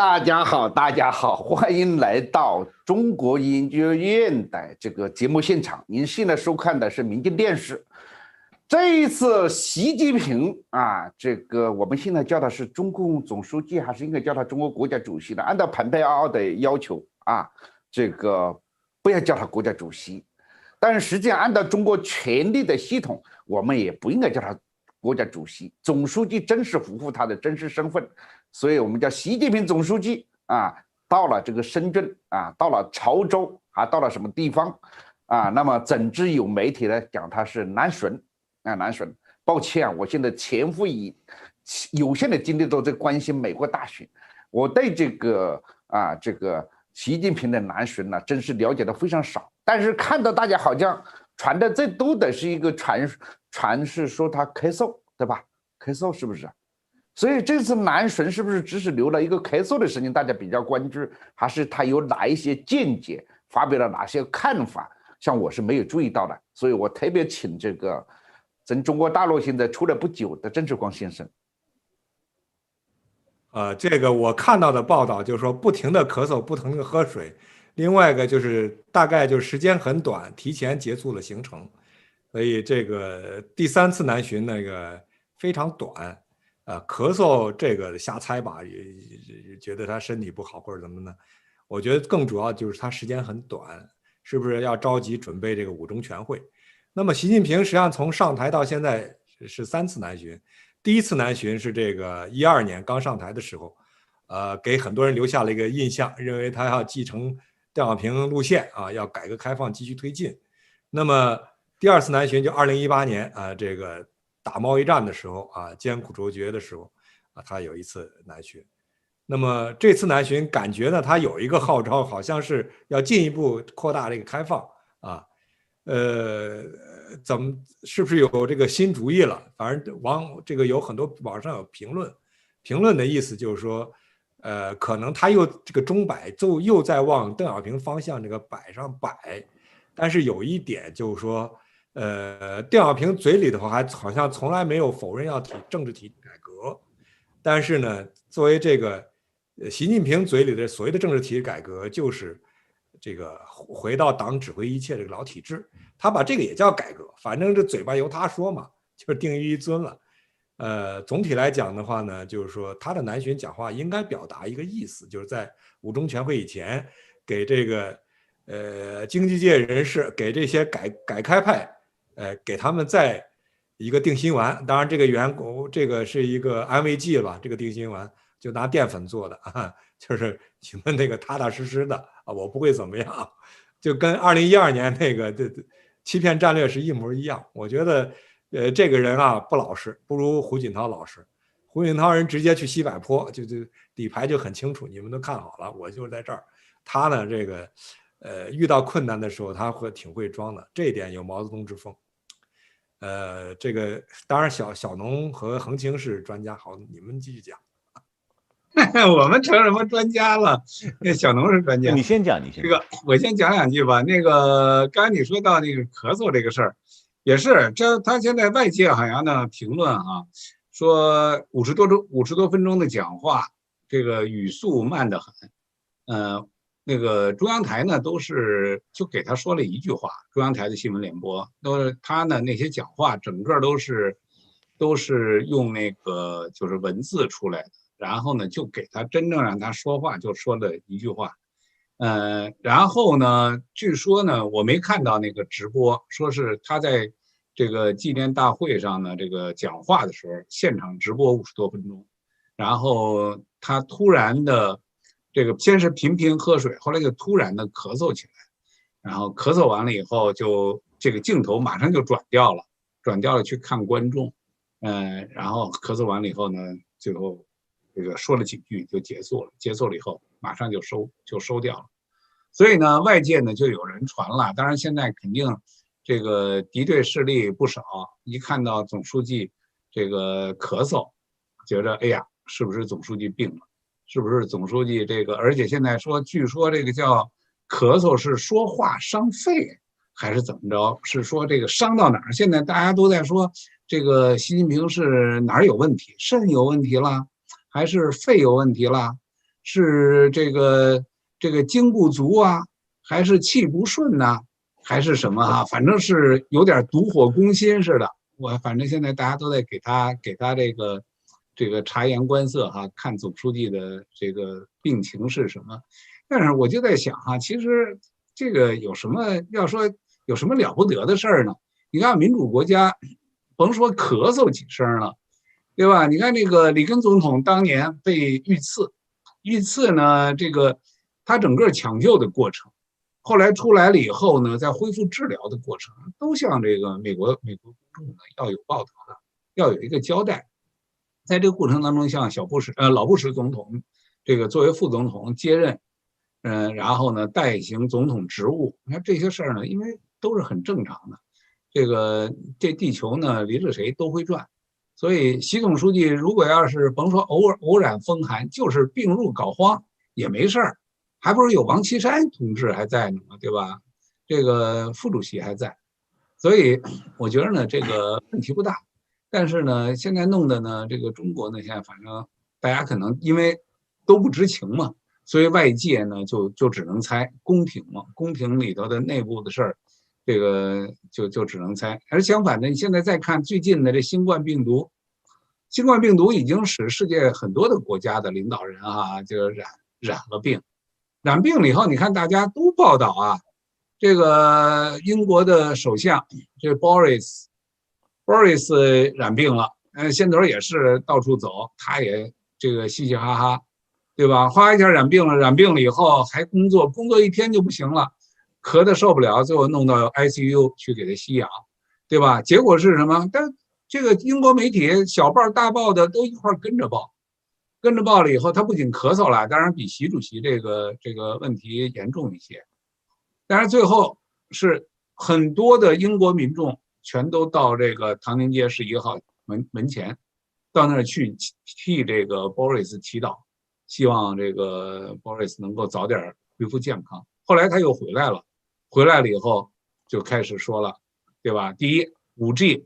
大家好，大家好，欢迎来到中国研究院的这个节目现场。您现在收看的是民进电视。这一次，习近平这个我们现在叫他是中共总书记，还是应该叫他中国国家主席呢？按照蓬佩奥的要求这个不要叫他国家主席，但是实际上按照中国权力的系统，我们也不应该叫他国家主席。总书记真实符合他的真实身份。所以我们叫习近平总书记到了这个深圳到了潮州到了什么地方那么整支有媒体呢讲他是南巡南巡。抱歉我现在前夫以有限的精力都在关心美国大选，我对这个习近平的南巡呢真是了解的非常少，但是看到大家好像传的最多的是一个传是说他咳嗽，对吧？咳嗽是不是？所以这次南巡是不是只是留了一个咳嗽的事情大家比较关注，还是他有哪一些见解，发表了哪些看法？像我是没有注意到的，所以我特别请这个咱中国大陆现在出来不久的郑志光先生。这个我看到的报道就是说不停的咳嗽，不停的喝水，另外一个就是大概就是时间很短，提前结束了行程，所以这个第3次南巡那个非常短。咳嗽这个瞎猜吧，也觉得他身体不好或者怎么呢？我觉得更主要就是他时间很短，是不是要着急准备这个5中全会？那么习近平实际上从上台到现在是3次南巡，第1次南巡是这个12年刚上台的时候，给很多人留下了一个印象，认为他要继承邓小平路线要改革开放继续推进。那么第2次南巡就2018年这个打贸易战的时候艰苦卓绝的时候他有一次南巡。那么这次南巡感觉呢，他有一个号召，好像是要进一步扩大这个开放是不是有这个新主意了？反正这个有很多网上有评论的意思就是说，可能他又这个钟摆又在往邓小平方向这个摆上摆，但是有一点就是说。邓小平嘴里的话还好像从来没有否认要政治体制改革，但是呢，作为这个习近平嘴里的所谓的政治体制改革，就是这个回到党指挥一切这个老体制，他把这个也叫改革，反正这嘴巴由他说嘛，就是定于一尊了。总体来讲的话呢，就是说他的南巡讲话应该表达一个意思，就是在5中全会以前，给这个经济界人士，给这些改开派。给他们再一个定心丸，当然这个是一个安慰剂吧，这个定心丸就拿淀粉做的就是你们那个踏踏实实的我不会怎么样，就跟2012年那个欺骗战略是一模一样。我觉得这个人不老实，不如胡锦涛老实。胡锦涛人直接去西柏坡，就底牌就很清楚，你们都看好了，我就在这儿。他呢这个遇到困难的时候他挺会装的，这一点有毛泽东之风。这个当然小农和恒清是专家，好，你们继续讲。我们成什么专家了？那小农是专家。你先讲，这个我先讲2句吧。那个刚才你说到那个咳嗽这个事儿，也是他现在外界好像呢评论说50多分钟的讲话，这个语速慢得很。那个中央台呢都是就给他说了一句话，中央台的新闻联播都是他呢那些讲话整个都是用那个就是文字出来的，然后呢就给他真正让他说话就说了一句话。然后呢据说呢我没看到那个直播，说是他在这个纪念大会上呢这个讲话的时候现场直播50多分钟，然后他突然的这个先是频频喝水，后来就突然的咳嗽起来，然后咳嗽完了以后就这个镜头马上就转掉了去看观众。然后咳嗽完了以后呢最后这个说了几句就结束了以后马上就收掉了。所以呢外界呢就有人传了，当然现在肯定这个敌对势力不少，一看到总书记这个咳嗽觉着哎呀是不是总书记病了，是不是总书记这个，而且现在据说这个叫咳嗽是说话伤肺还是怎么着，是说这个伤到哪儿？现在大家都在说这个习近平是哪儿有问题，肾有问题了还是肺有问题了是这个精不足啊，还是气不顺呐、还是什么啊？反正是有点毒火攻心似的。我反正现在大家都在给他这个察言观色哈，看总书记的这个病情是什么。但是我就在想哈，其实这个有什么要说有什么了不得的事儿呢？你看民主国家，甭说咳嗽几声了，对吧？你看这个里根总统当年被遇刺呢，这个他整个抢救的过程，后来出来了以后呢，在恢复治疗的过程，都向这个美国公众呢要有报道的，要有一个交代。在这个过程当中，像老布什总统这个作为副总统接任，然后呢代行总统职务，你看这些事儿呢，因为都是很正常的。这地球呢离着谁都会转，所以习总书记如果要是甭说偶然风寒，就是病入膏肓也没事儿，还不如有王岐山同志还在呢嘛，对吧？这个副主席还在，所以我觉得呢这个问题不大。但是呢，现在弄的呢，这个中国呢，现在反正大家可能因为都不知情嘛，所以外界呢就只能猜宫廷嘛，宫廷里头的内部的事儿，这个就只能猜。而相反的，你现在再看最近的这新冠病毒已经使世界很多的国家的领导人啊，就染了病，染病了以后，你看大家都报道啊，这个英国的首相这 Boris 染病了，先头也是到处走，他也这个嘻嘻哈哈，对吧？哗一下染病了以后还工作一天就不行了，咳得受不了，最后弄到 ICU 去给他吸氧，对吧？结果是什么？但这个英国媒体小报大报的都一块跟着报了以后，他不仅咳嗽了，当然比习主席这个问题严重一些，但是最后是很多的英国民众全都到这个唐宁街11号门前，到那儿去替这个 Boris 祈祷，希望这个 Boris 能够早点恢复健康。后来他又回来了以后就开始说了，对吧？第一 ，5G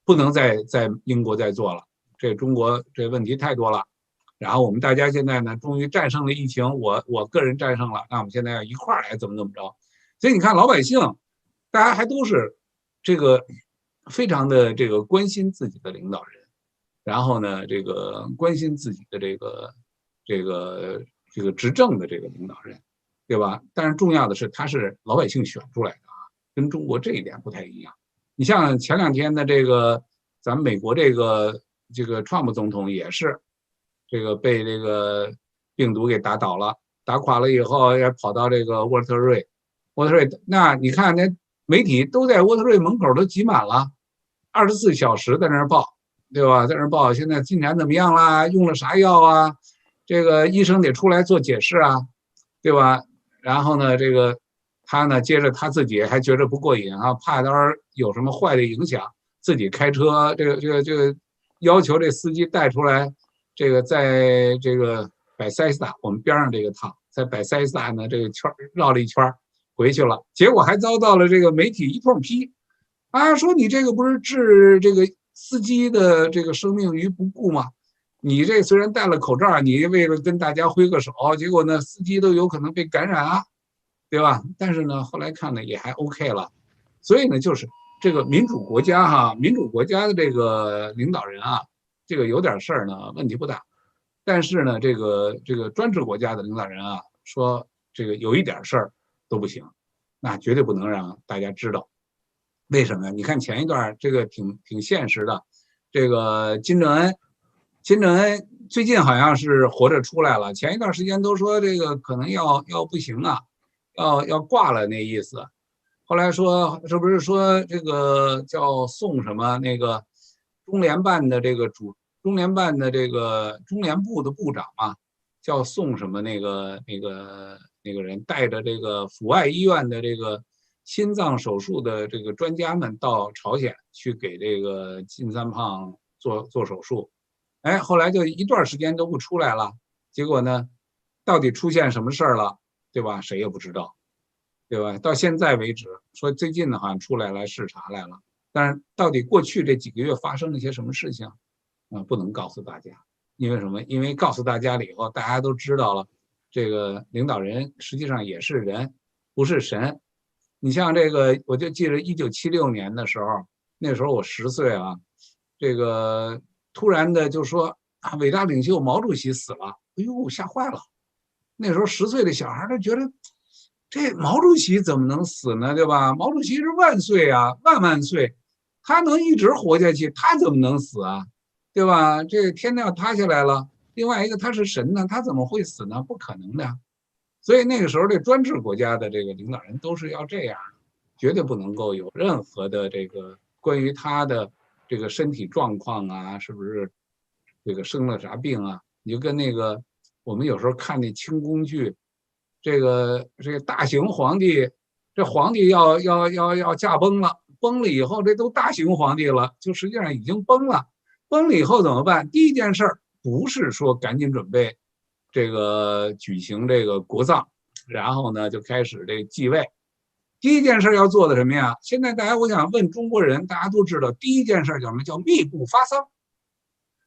不能在英国再做了，这中国这问题太多了。然后我们大家现在呢，终于战胜了疫情，我个人战胜了，那我们现在要一块儿来怎么着。所以你看老百姓，大家还都是这个非常的这个关心自己的领导人，然后呢，这个关心自己的这个执政的这个领导人，对吧？但是重要的是他是老百姓选出来的啊，跟中国这一点不太一样。你像前2天的这个咱们美国这个Trump 总统也是这个被这个病毒给打倒了，打垮了以后也跑到这个沃特瑞，那你看那媒体都在沃特瑞门口都挤满了，24小时在那儿报，对吧？在那儿报现在进展怎么样啦，用了啥药啊，这个医生得出来做解释啊，对吧？然后呢，这个他呢接着他自己还觉着不过瘾啊，怕到时候有什么坏的影响，自己开车这个要求这司机带出来，这个在这个百塞斯塔我们边上这个塔，在百塞斯塔呢这个圈绕了一圈回去了，结果还遭到了这个媒体一通批啊，说你这个不是置这个司机的这个生命于不顾吗？你这虽然戴了口罩，你为了跟大家挥个手，结果呢司机都有可能被感染啊，对吧？但是呢后来看呢也还 OK 了，所以呢就是这个民主国家哈，民主国家的这个领导人啊，这个有点事儿呢问题不大，但是呢这个专制国家的领导人啊，说这个有一点事儿都不行，那绝对不能让大家知道。为什么？你看前一段这个挺现实的，这个金正恩最近好像是活着出来了，前一段时间都说这个可能要不行啊，要挂了那意思。后来说是不是说这个叫宋什么那个中联办的这个中联部的部长嘛，叫宋什么那个人带着这个阜外医院的这个心脏手术的这个专家们到朝鲜去给这个金三胖做手术，哎，后来就一段时间都不出来了，结果呢，到底出现什么事儿了，对吧？谁也不知道，对吧？到现在为止，说最近呢好像出来视察来了，但是到底过去这几个月发生了些什么事情，不能告诉大家，因为什么？因为告诉大家了以后，大家都知道了，这个领导人实际上也是人，不是神。你像这个，我就记得1976年的时候，那时候我10岁啊，这个突然的就说啊，伟大领袖毛主席死了，哎呦，吓坏了。那时候10岁的小孩都觉得，这毛主席怎么能死呢？对吧？毛主席是万岁啊，万万岁，他能一直活下去，他怎么能死啊？对吧？这天要塌下来了。另外一个，他是神呢，他怎么会死呢？不可能的。所以那个时候，这专制国家的这个领导人都是要这样，绝对不能够有任何的这个关于他的这个身体状况啊，是不是这个生了啥病啊？你就跟那个我们有时候看那清宫剧，这个大行皇帝，这皇帝要驾崩了，崩了以后这都大行皇帝了，就实际上已经崩了，崩了以后怎么办？第一件事儿不是说赶紧准备这个举行这个国葬，然后呢就开始这个继位。第一件事要做的什么呀？现在大家我想问中国人，大家都知道，第一件事叫什么？叫密不发丧，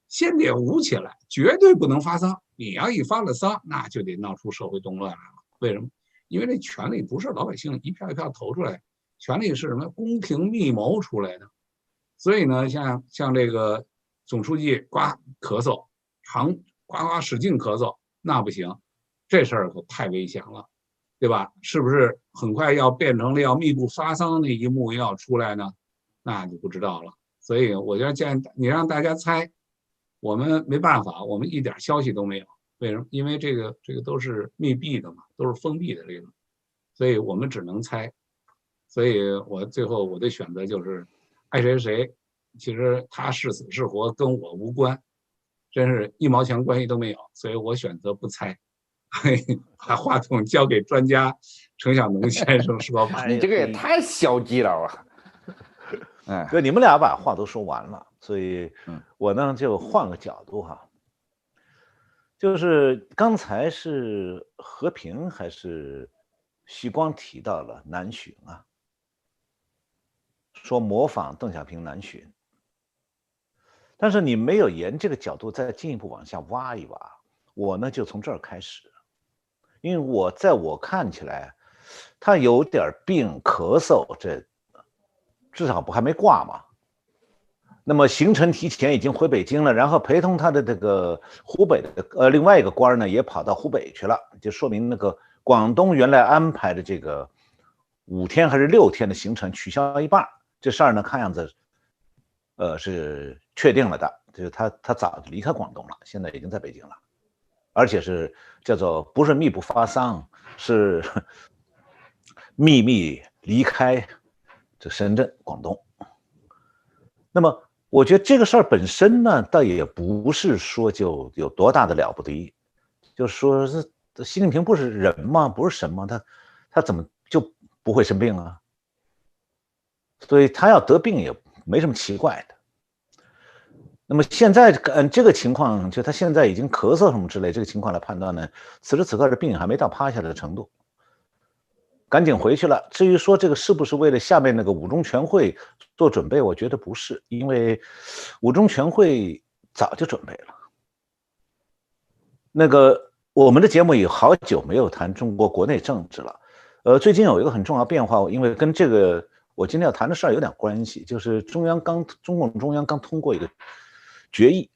先得捂起来，绝对不能发丧。你要一发了丧，那就得闹出社会动乱来了。为什么？因为这权力不是老百姓一票一票投出来，权力是什么？宫廷密谋出来的。所以呢，像这个总书记呱咳嗽，呱使劲咳嗽，那不行，这事儿可太危险了，对吧？是不是很快要变成了要密不发丧那一幕要出来呢？那就不知道了。所以我就建议你让大家猜，我们没办法，我们一点消息都没有。为什么？因为这个都是密闭的嘛，都是封闭的这个，所以我们只能猜。所以我最后我的选择就是爱谁谁，其实他是死是活跟我无关，真是一毛钱关系都没有，所以我选择不猜。把话筒交给专家程晓农先生说吧。你这个也太消极了啊！对，你们俩把话都说完了，所以我呢就换个角度哈，就是刚才是和平还是许光提到了南巡啊，说模仿邓小平南巡，但是你没有沿这个角度再进一步往下挖一挖，我呢就从这儿开始，因为在我看起来，他有点病咳嗽，这至少不还没挂嘛。那么行程提前已经回北京了，然后陪同他的这个湖北的另外一个官呢也跑到湖北去了，就说明那个广东原来安排的这个5天还是6天的行程取消一半，这事儿呢看样子是确定了的，就是他早就离开广东了，现在已经在北京了，而且是叫做不是密不发丧，是秘密离开这深圳广东。那么我觉得这个事儿本身呢，倒也不是说就有多大的了不得，就是说习近平不是人吗？不是神吗？他怎么就不会生病啊？所以他要得病也没什么奇怪的。那么现在这个情况，就他现在已经咳嗽什么之类，这个情况来判断呢，此时此刻的病还没到趴下的程度，赶紧回去了。至于说这个是不是为了下面那个5中全会做准备，我觉得不是，因为5中全会早就准备了。那个我们的节目也好久没有谈中国国内政治了，最近有一个很重要变化，因为跟这个我今天要谈的事儿有点关系，就是中共中央刚通过一个决议，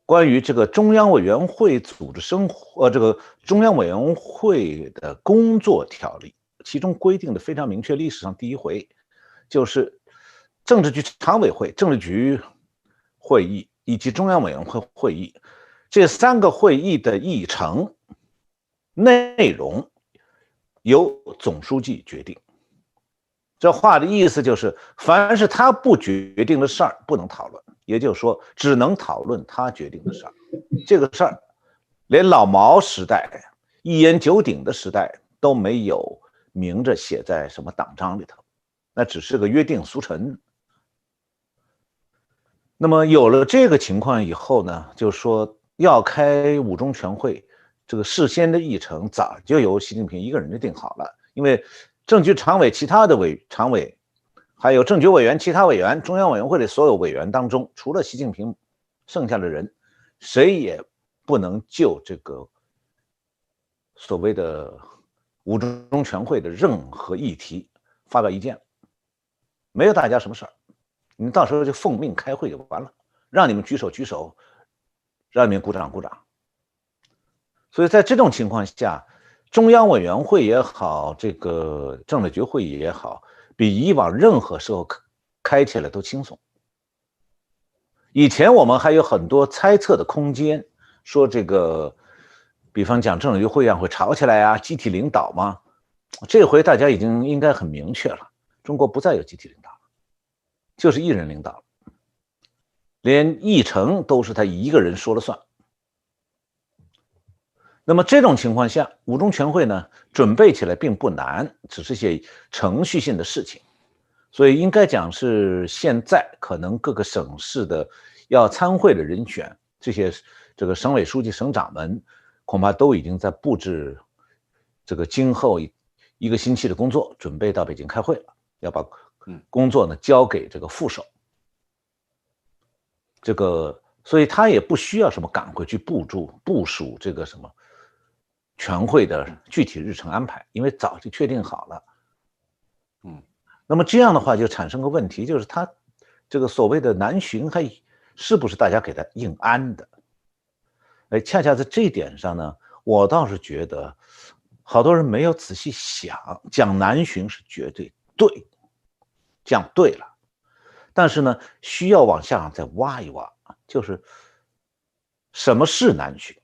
关于这个中央委员会组织生活，这个中央委员会的工作条例，其中规定的非常明确，历史上第一回，就是政治局常委会、政治局会议以及中央委员会会议这3个会议的议程内容由总书记决定。这话的意思就是，凡是他不决定的事儿不能讨论，也就是说，只能讨论他决定的事儿。这个事儿，连老毛时代一言九鼎的时代都没有明着写在什么党章里头，那只是个约定俗成。那么有了这个情况以后呢，就说要开5中全会，这个事先的议程早就由习近平一个人就定好了，因为政局常委其他的常委，还有政局委员其他委员，中央委员会的所有委员当中，除了习近平，剩下的人谁也不能就这个所谓的五中全会的任何议题发表意见，没有大家什么事儿，你到时候就奉命开会就完了，让你们举手举手，让你们鼓掌鼓掌。所以在这种情况下，中央委员会也好，这个政治局会议也好，比以往任何时候开起来都轻松。以前我们还有很多猜测的空间，说这个，比方讲政治局会议会吵起来啊，集体领导嘛。这回大家已经应该很明确了，中国不再有集体领导了，就是一人领导了，连议程都是他一个人说了算。那么这种情况下，五中全会呢准备起来并不难，只是些程序性的事情。所以应该讲是现在可能各个省市的要参会的人选，这个省委书记、省长们恐怕都已经在布置这个今后一个星期的工作，准备到北京开会了，要把工作呢交给这个副手。这个，所以他也不需要什么赶回去部署这个什么全会的具体日程安排，因为早就确定好了。那么这样的话就产生个问题，就是他这个所谓的南巡还是不是大家给他硬安的？哎，恰恰在这一点上呢，我倒是觉得好多人没有仔细想，讲南巡是绝对对，讲对了，但是呢，需要往下再挖一挖，就是什么是南巡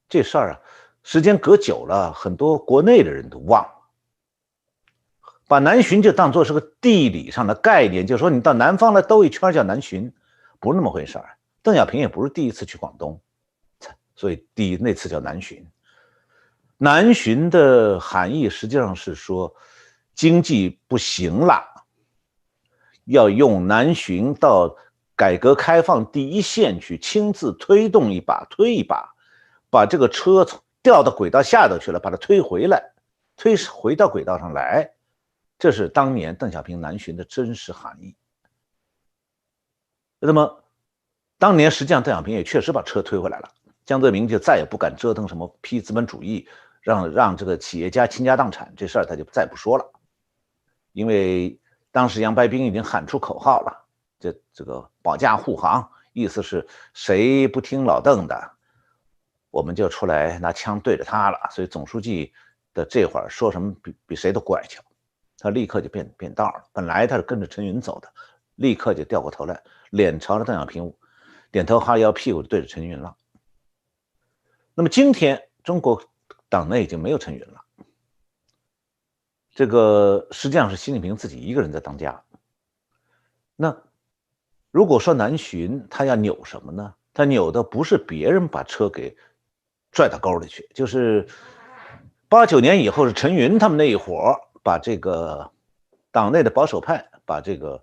这事儿啊，时间隔久了，很多国内的人都忘了。把南巡就当作是个地理上的概念，就是说你到南方来兜一圈叫南巡，不是那么回事儿。邓小平也不是第一次去广东，所以那次叫南巡。南巡的含义实际上是说经济不行了，要用南巡到改革开放第一线去亲自推动一把，推一把，把这个车掉到轨道下头去了，把它推回来，推回到轨道上来。这是当年邓小平南巡的真实含义。那么，当年实际上邓小平也确实把车推回来了，江泽民就再也不敢折腾什么批资本主义，让这个企业家倾家荡产这事儿他就再不说了，因为当时杨白冰已经喊出口号了，这个保驾护航，意思是谁不听老邓的，我们就出来拿枪对着他了。所以总书记的这会儿说什么比谁都乖巧。他立刻就变道了，本来他是跟着陈云走的，立刻就掉过头来，脸朝着邓小平，点头哈腰，屁股对着陈云了。那么今天中国党内已经没有陈云了，这个实际上是习近平自己一个人在当家。那如果说南巡他要扭什么呢？他扭的不是别人把车给拽到沟里去，就是89年以后是陈云他们那一伙把这个党内的保守派，把这个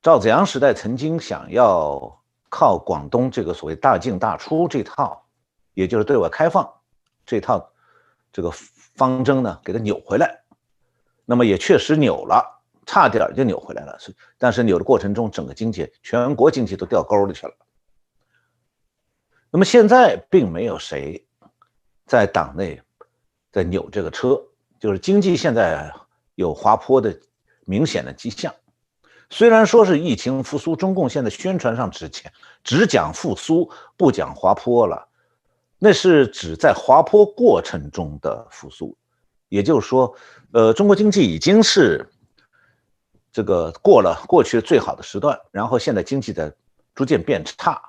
赵紫阳时代曾经想要靠广东这个所谓大进大出这套，也就是对外开放这套这个方针呢，给它扭回来。那么也确实扭了，差点就扭回来了。但是扭的过程中，整个经济，全国经济都掉沟里去了。那么现在并没有谁在党内在扭这个车。就是经济现在有滑坡的明显的迹象，虽然说是疫情复苏，中共现在宣传上只讲复苏，不讲滑坡了，那是指在滑坡过程中的复苏，也就是说，中国经济已经是这个过去最好的时段，然后现在经济在逐渐变差，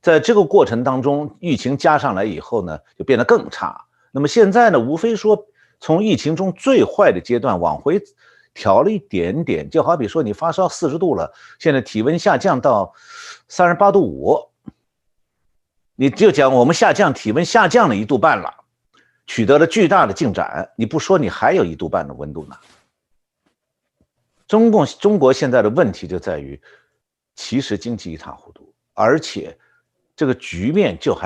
在这个过程当中，疫情加上来以后呢，就变得更差。那么现在呢，无非说从疫情中最坏的阶段往回调了一点点，就好比说你发烧40度了，现在体温下降到38度5，你就讲我们体温下降了1度半了，取得了巨大的进展，你不说你还有1度半的温度呢。中国现在的问题就在于，其实经济一塌糊涂，而且这个局面就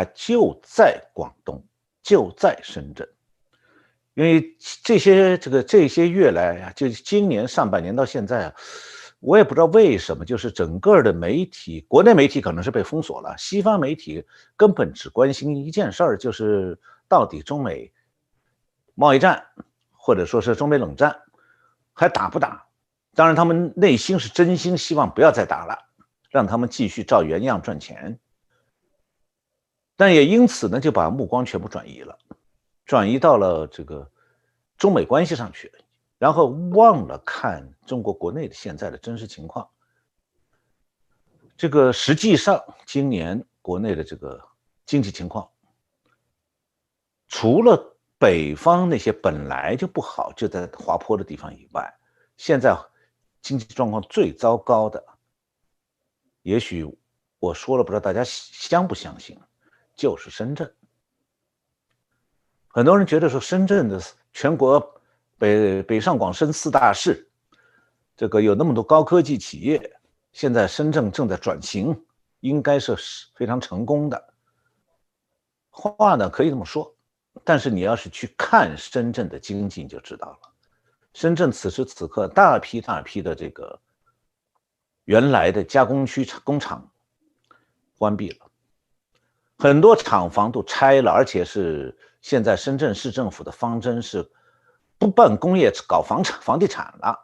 在广东，就在深圳。因为这些月来啊，就今年上半年到现在啊，我也不知道为什么，就是整个的媒体，国内媒体可能是被封锁了，西方媒体根本只关心一件事儿，就是到底中美贸易战或者说是中美冷战还打不打？当然，他们内心是真心希望不要再打了，让他们继续照原样赚钱。但也因此呢，就把目光全部转移到了这个中美关系上去，然后忘了看中国国内的现在的真实情况。这个实际上，今年国内的这个经济情况，除了北方那些本来就不好，就在滑坡的地方以外，现在经济状况最糟糕的，也许我说了不知道大家相不相信，就是深圳。很多人觉得说深圳的全国北上广深4大市，这个有那么多高科技企业，现在深圳正在转型，应该是非常成功的。话呢可以这么说，但是你要是去看深圳的经济，你就知道了。深圳此时此刻大批的这个原来的加工区工厂关闭了，很多厂房都拆了，而且是现在深圳市政府的方针是不办工业，搞房地产了。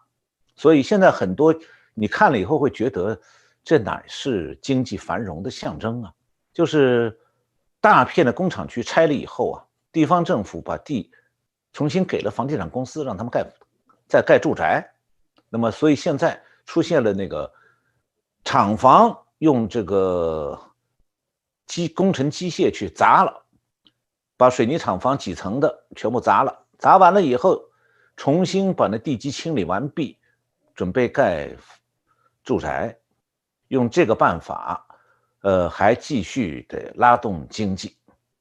所以现在很多你看了以后会觉得，这哪是经济繁荣的象征啊？就是大片的工厂区拆了以后啊，地方政府把地重新给了房地产公司，让他们再盖住宅。那么所以现在出现了那个厂房用这个工程机械去砸了，把水泥厂房几层的全部砸了，砸完了以后重新把那地基清理完毕，准备盖住宅，用这个办法还继续的拉动经济。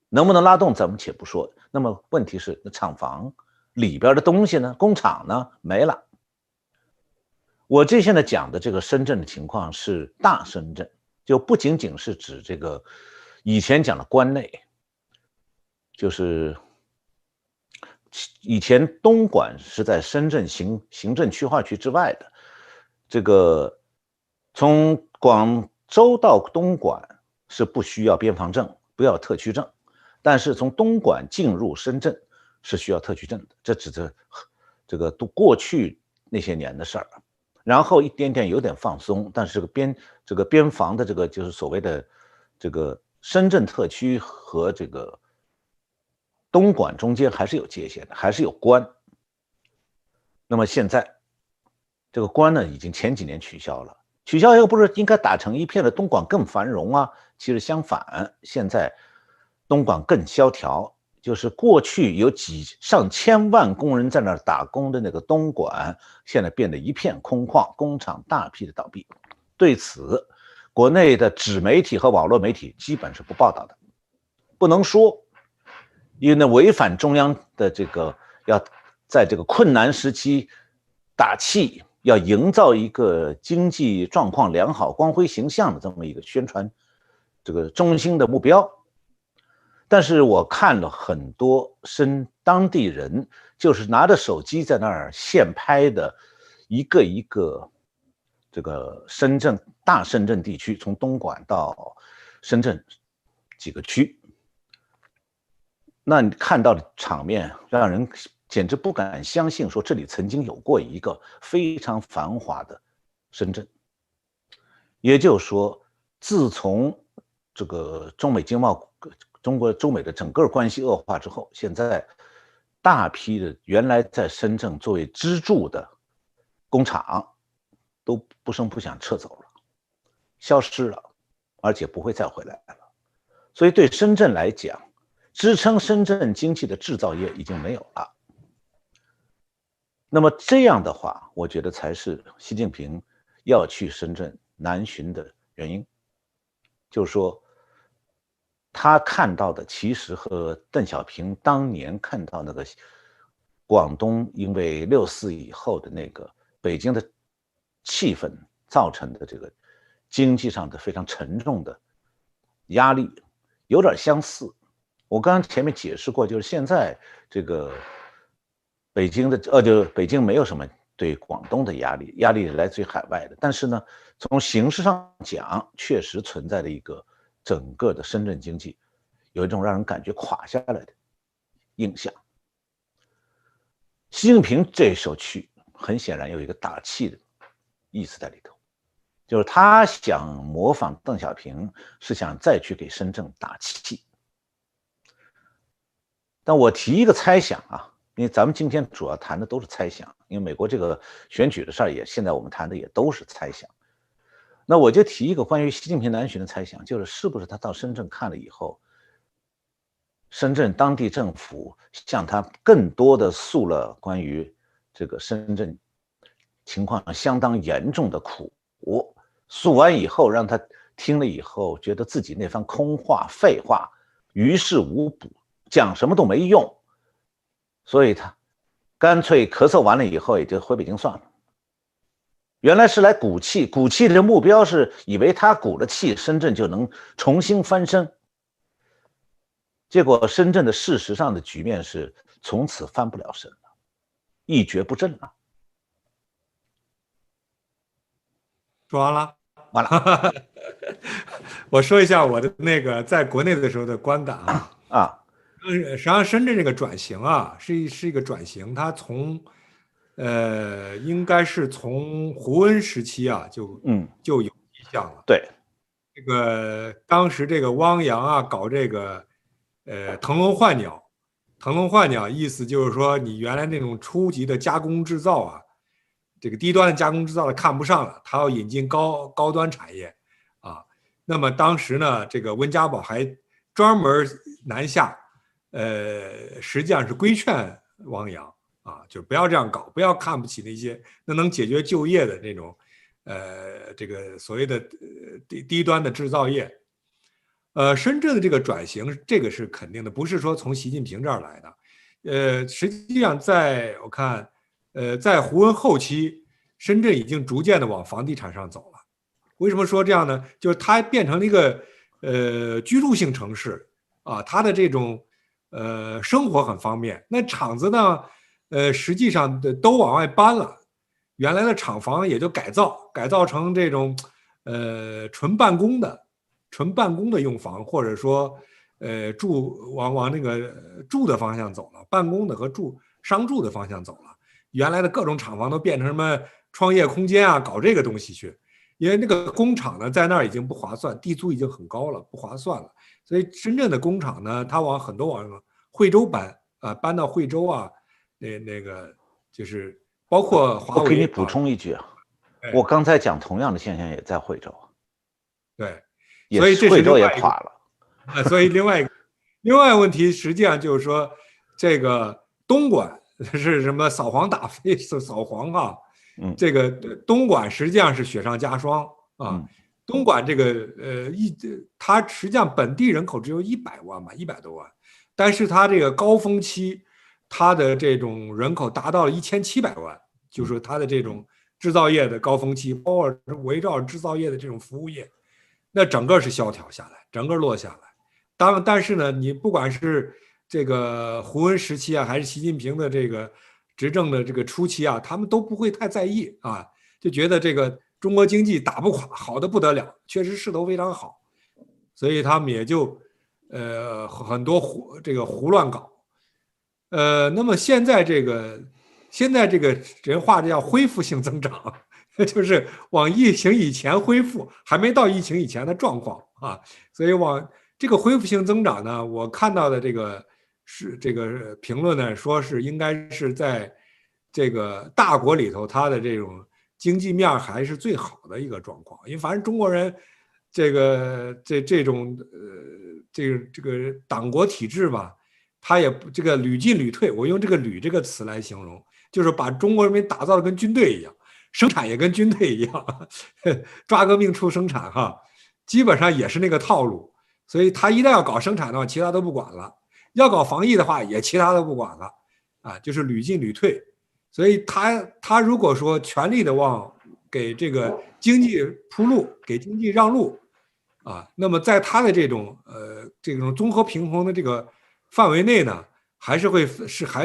能不能拉动咱们且不说，那么问题是那厂房里边的东西呢，工厂呢没了。我这现在讲的这个深圳的情况是大深圳，就不仅仅是指这个以前讲的关内，就是以前东莞是在深圳行政区划区之外的，这个从广州到东莞是不需要边防证，不要特区证，但是从东莞进入深圳是需要特区证的，这只是这个都过去那些年的事儿。然后一点点有点放松，但是这个边防的这个就是所谓的这个深圳特区和这个东莞中间还是有界限的，还是有关。那么现在这个关呢，已经前几年取消了，取消以后不是应该打成一片的东莞更繁荣啊？其实相反，现在东莞更萧条，就是过去有上千万工人在那儿打工的那个东莞，现在变得一片空旷，工厂大批的倒闭。对此，国内的纸媒体和网络媒体基本是不报道的，不能说，因为呢违反中央的这个要在这个困难时期打气，要营造一个经济状况良好、光辉形象的这么一个宣传这个中心的目标。但是我看了很多当地人，就是拿着手机在那儿现拍的一个一个这个大深圳地区，从东莞到深圳几个区，那你看到的场面让人简直不敢相信，说这里曾经有过一个非常繁华的深圳。也就是说，自从这个中美的整个关系恶化之后，现在大批的原来在深圳作为支柱的工厂都不声不响撤走了，消失了，而且不会再回来了。所以对深圳来讲，支撑深圳经济的制造业已经没有了。那么这样的话，我觉得才是习近平要去深圳南巡的原因，就是说他看到的其实和邓小平当年看到那个广东因为6·4以后的那个北京的气氛造成的这个经济上的非常沉重的压力有点相似。我刚刚前面解释过，就是现在这个北京的就北京没有什么对广东的压力来自于海外的，但是呢，从形式上讲，确实存在的一个整个的深圳经济有一种让人感觉垮下来的印象。习近平这首曲很显然有一个打气的意思在里头，就是他想模仿邓小平，是想再去给深圳打气。但我提一个猜想啊，因为咱们今天主要谈的都是猜想，因为美国这个选举的事儿现在我们谈的也都是猜想。那我就提一个关于习近平南巡的猜想，就是是不是他到深圳看了以后，深圳当地政府向他更多的诉了关于这个深圳情况相当严重的苦，诉完以后让他听了以后觉得自己那番空话废话于事无补，讲什么都没用，所以他干脆咳嗽完了以后也就回北京算了。原来是来鼓气，鼓气的目标是以为他鼓了气，深圳就能重新翻身。结果深圳的事实上的局面是从此翻不了身了，一蹶不振了。说完了，完了。我说一下我的那个在国内的时候的观感啊。实际上深圳这个转型啊，是一个转型，它从应该是从胡温时期啊就有迹象了。对，这个当时这个汪洋啊搞这个腾笼换鸟，腾笼换鸟意思就是说你原来那种初级的加工制造啊，这个低端的加工制造的看不上了，他要引进高端产业啊。那么当时呢，这个温家宝还专门南下，实际上是规劝汪洋啊，就不要这样搞，不要看不起那些能解决就业的那种这个所谓的低端的制造业。深圳的这个转型，这个是肯定的，不是说从习近平这儿来的。实际上我看，在胡温后期，深圳已经逐渐的往房地产上走了。为什么说这样呢？就是它变成了一个居住性城市啊，它的这种生活很方便。那厂子呢，实际上都往外搬了，原来的厂房也就改造成这种纯办公的用房，或者说往那个住的方向走了，办公的和商住的方向走了。原来的各种厂房都变成什么创业空间啊，搞这个东西去。因为那个工厂呢，在那儿已经不划算，地租已经很高了，不划算了。所以深圳的工厂呢，它往惠州搬啊，搬到惠州啊，那个就是包括华为。我给你补充一句啊，我刚才讲同样的现象也在惠州。对，所以惠州也垮了。所以另外一个问题，实际上就是说，这个东莞是什么扫黄打非扫黄啊？这个东莞实际上是雪上加霜啊。东莞这个它实际上本地人口只有100万吧，100多万，但是它这个高峰期，它的这种人口达到了1700万，就是说它的这种制造业的高峰期，包括围绕制造业的这种服务业，那整个是萧条下来，整个落下来。但是呢，你不管是这个胡温时期啊，还是习近平的这个执政的这个初期啊，他们都不会太在意啊，就觉得这个中国经济打不垮，好的不得了，确实势头非常好，所以他们也就很多胡乱搞。那么现在这个人话叫恢复性增长，就是往疫情以前恢复，还没到疫情以前的状况啊，所以往这个恢复性增长呢，我看到的这个评论呢，说是应该是在这个大国里头，它的这种经济面还是最好的一个状况。因为反正中国人这种党国体制吧，他也这个屡进屡退。我用这个“屡”这个词来形容，就是把中国人民打造的跟军队一样，生产也跟军队一样，抓革命促生产哈，基本上也是那个套路。所以他一旦要搞生产的话，其他都不管了；要搞防疫的话，也其他都不管了，啊，就是屡进屡退。所以他如果说全力的往给这个经济铺路，给经济让路，啊，那么在他的这种综合平衡的这个范围内呢，还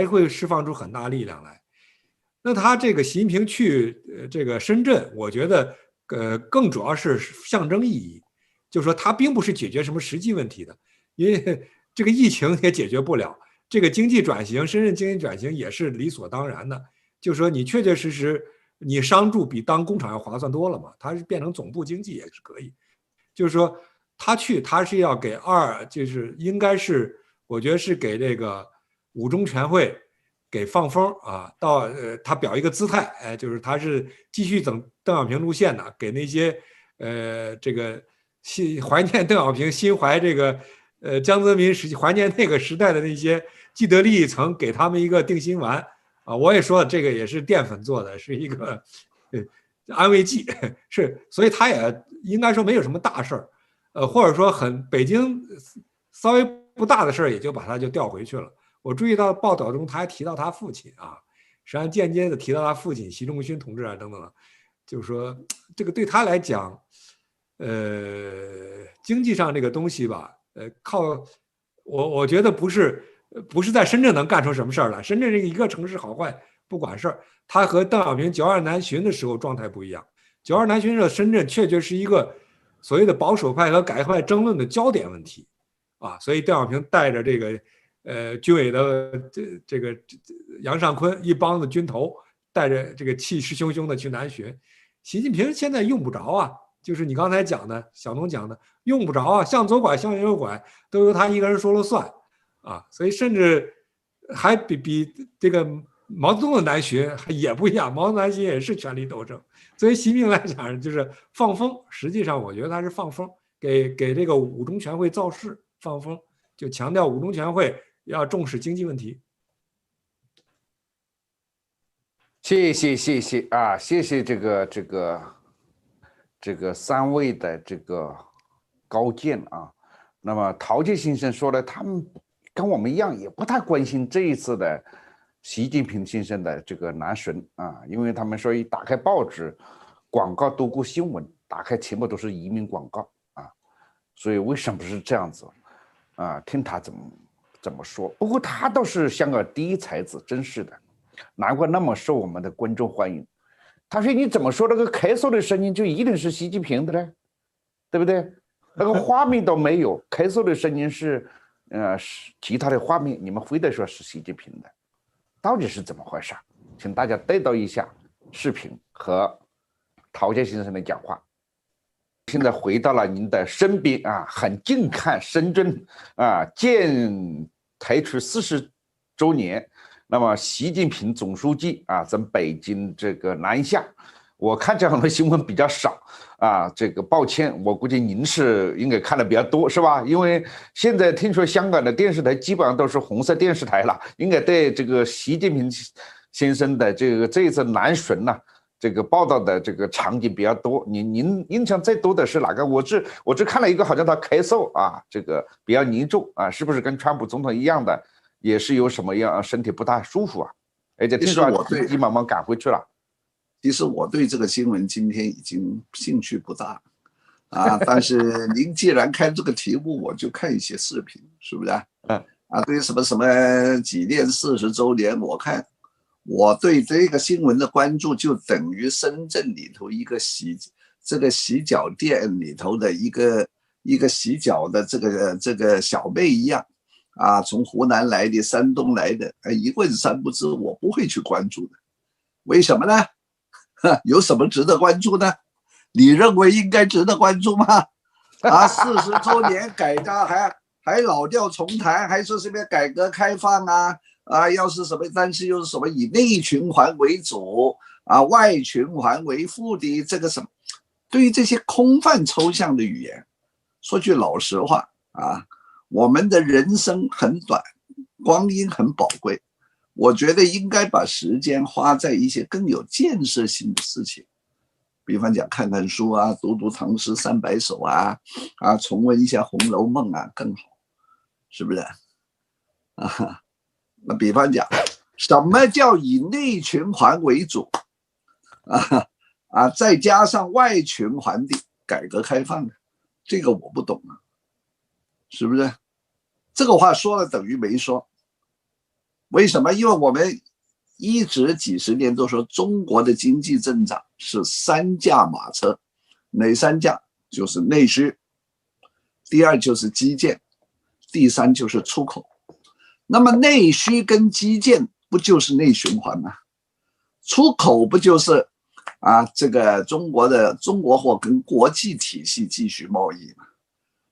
会释放出很大力量来。那他这个习近平去这个深圳，我觉得更主要是象征意义。就是说，它并不是解决什么实际问题的，因为这个疫情也解决不了，这个经济转型，深圳经济转型也是理所当然的。就是说你确确实实你商住比当工厂要划算多了嘛，它是变成总部经济也是可以。就是说他是要给就是应该是我觉得是给这个五中全会给放风啊，他表一个姿态，就是他是继续走邓小平路线的，给那些这个怀念邓小平、心怀这个江泽民怀念那个时代的那些既得利益层，给他们一个定心丸啊。我也说了，这个也是淀粉做的，是一个安慰剂，是，所以他也应该说没有什么大事儿，或者说北京稍微不大的事儿，也就把他就调回去了。我注意到报道中他还提到他父亲啊，实际上间接的提到他父亲习仲勋同志啊等等，就是说这个对他来讲，经济上这个东西吧，靠我觉得不是在深圳能干出什么事儿来。深圳这一个城市好坏不管事儿，他和邓小平92南巡的时候状态不一样。92南巡的深圳确确是一个所谓的保守派和改革派争论的焦点问题啊，所以邓小平带着这个军委的这个杨尚昆一帮子军头，带着这个气势汹汹的去南巡。习近平现在用不着啊，就是你刚才讲的，小农讲的，用不着啊，向左拐向右拐都由他一个人说了算啊，所以甚至还比这个毛泽东的南巡也不一样，毛泽东南巡也是权力斗争。所以习近平来讲就是放风，实际上我觉得他是放风，给这个五中全会造势放风，就强调五中全会要重视经济问题。谢谢啊，谢谢这个三位的这个高见啊。那么陶杰先生说了，他们跟我们一样，也不太关心这一次的习近平先生的这个南巡啊，因为他们说一打开报纸，广告多过新闻，打开全部都是移民广告啊，所以为什么是这样子啊？听他怎么说。不过他倒是香港第一才子，真是的，难怪那么受我们的观众欢迎。他说你怎么说那个咳嗽的声音就一定是习近平的呢？对不对？那个画面都没有，咳嗽的声音是其他的画面，你们非得说是习近平的，到底是怎么回事？请大家对照一下视频和陶杰先生的讲话。现在回到了您的身边啊，很近看深圳啊，台出40周年。那么习近平总书记啊，在北京这个南下，我看这样的新闻比较少啊，这个抱歉，我估计您是应该看的比较多，是吧？因为现在听说香港的电视台基本上都是红色电视台了，应该对这个习近平先生的这一次南巡呢，这个报道的这个场景比较多。您印象最多的是哪个？我只看了一个，好像他咳嗽啊，这个比较严重啊，是不是跟川普总统一样的？也是有什么样身体不大舒服啊，而且听说急急忙忙赶回去了。其实我对这个新闻今天已经兴趣不大啊，但是您既然看这个题目，我就看一些视频，是不是啊？对什么纪念40周年，我对这个新闻的关注就等于深圳里头一个洗脚店里头的一个洗脚的这个小妹一样。从湖南来的，山东来的，一问三不知，我不会去关注的。为什么呢？有什么值得关注呢？你认为应该值得关注吗？40周年改革还老调重弹，还说什么改革开放要是什么，但是又是什么以内循环为主外循环为副的这个什么？对于这些空泛抽象的语言，说句老实话我们的人生很短，光阴很宝贵，我觉得应该把时间花在一些更有建设性的事情，比方讲看看书读读唐诗300首重温一下《红楼梦》更好，是不是那比方讲，什么叫以内循环为主再加上外循环的改革开放的，这个我不懂是不是？这个话说了等于没说。为什么？因为我们一直几十年都说中国的经济增长是3驾马车，哪3驾？就是内需，第2就是基建，第3就是出口。那么内需跟基建不就是内循环吗？出口不就是这个中国货跟国际体系继续贸易吗？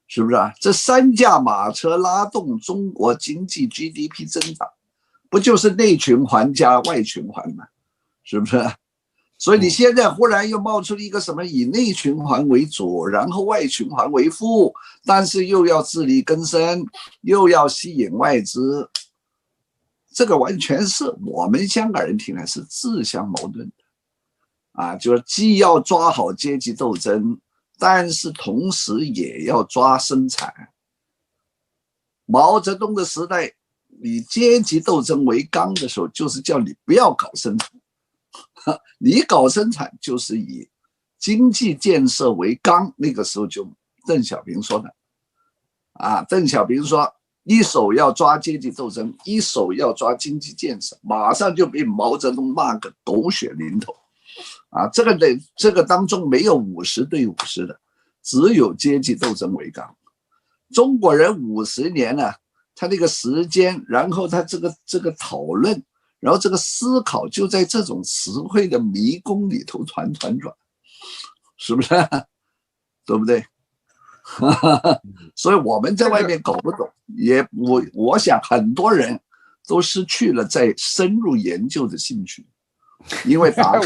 是不是啊？这三驾马车拉动中国经济 GDP 增长，不就是内循环加外循环吗？是不是？所以你现在忽然又冒出了一个什么以内循环为主，然后外循环为辅，但是又要自力更生，又要吸引外资，这个完全是我们香港人听来是自相矛盾的就是既要抓好阶级斗争，但是同时也要抓生产。毛泽东的时代，以阶级斗争为纲的时候，就是叫你不要搞生产。你搞生产就是以经济建设为纲，那个时候就邓小平说的邓小平说一手要抓阶级斗争，一手要抓经济建设，马上就被毛泽东骂个狗血淋头这个当中没有50对50的，只有阶级斗争为纲。中国人50年呢，他那个时间，然后他这个讨论，然后这个思考就在这种词汇的迷宫里头团团转，是不是？对不对？所以我们在外面搞不懂，我想很多人都失去了在深入研究的兴趣，因为打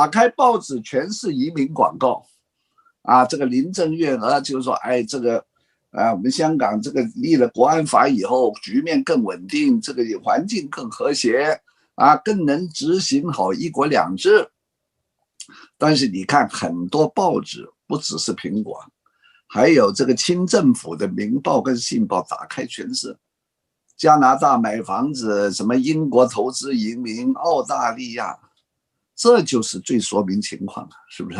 开报纸全是移民广告这个林郑月娥就说这个我们香港这个立了国安法以后，局面更稳定，这个环境更和谐更能执行好一国两制。但是你看很多报纸，不只是苹果，还有这个清政府的《明报》跟《信报》，打开全是加拿大买房子，什么英国投资移民，澳大利亚，这就是最说明情况，是不是？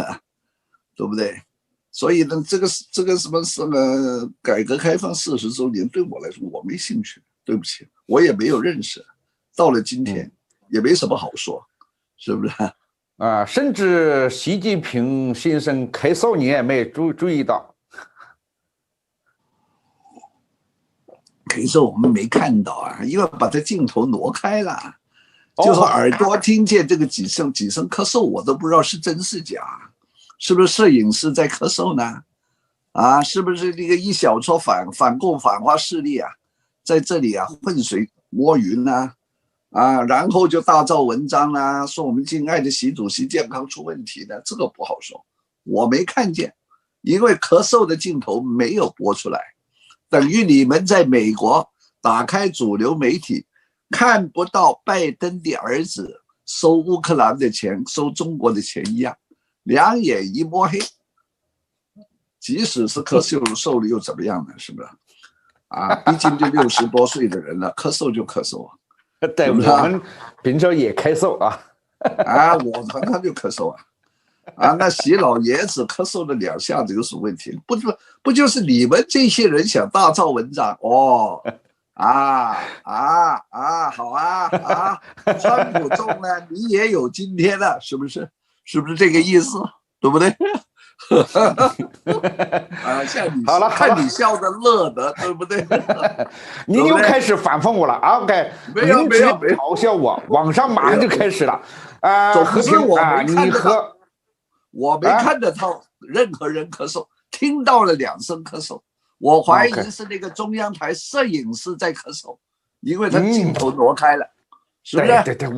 对不对？所以呢，这个什么改革开放40周年，对我来说我没兴趣，对不起，我也没有认识，到了今天也没什么好说，是不是？甚至习近平先生咳嗽你也没注意到，咳嗽我们没看到因为把他镜头挪开了，就是耳朵听见这个几声咳嗽，我都不知道是真是假。是不是摄影师在咳嗽呢？是不是这个一小撮反共反华势力在这里浑水摸鱼呢？然后就大造文章说我们敬爱的习主席健康出问题呢？这个不好说，我没看见，因为咳嗽的镜头没有播出来，等于你们在美国打开主流媒体看不到拜登的儿子收乌克兰的钱，收中国的钱一样。两眼一摸黑，即使是咳嗽了又怎么样呢？是不是？毕竟就60多岁的人了，咳嗽就咳嗽对，我们平时也咳嗽我常常就咳嗽那习老爷子咳嗽了2下子有什么问题？不就是你们这些人想大造文章好川普中了，你也有今天了，是不是？是不是这个意思？对不对？像你好了，看你笑的乐的，对不对？您又开始反讽我了OK， 没有嘲笑我，网上马上就开始了总之我没看得到任何人咳嗽，听到了2声咳嗽，我怀疑是那个中央台摄影师在咳嗽，因为他镜头挪开了，是不是？对，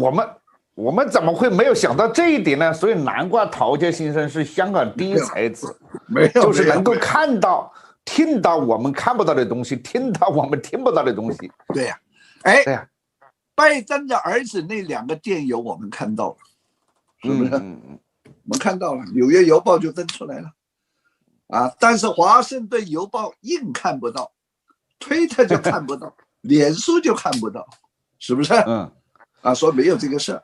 我们怎么会没有想到这一点呢？所以难怪陶杰先生是香港第一才子，就是能够看到、听到我们看不到的东西，听到我们听不到的东西。对呀，拜登的儿子那2个电邮我们看到了，是不是？我们看到了，《纽约邮报》就登出来了，但是《华盛顿邮报》硬看不到，推特就看不到，脸书就看不到，是不是？说没有这个事儿。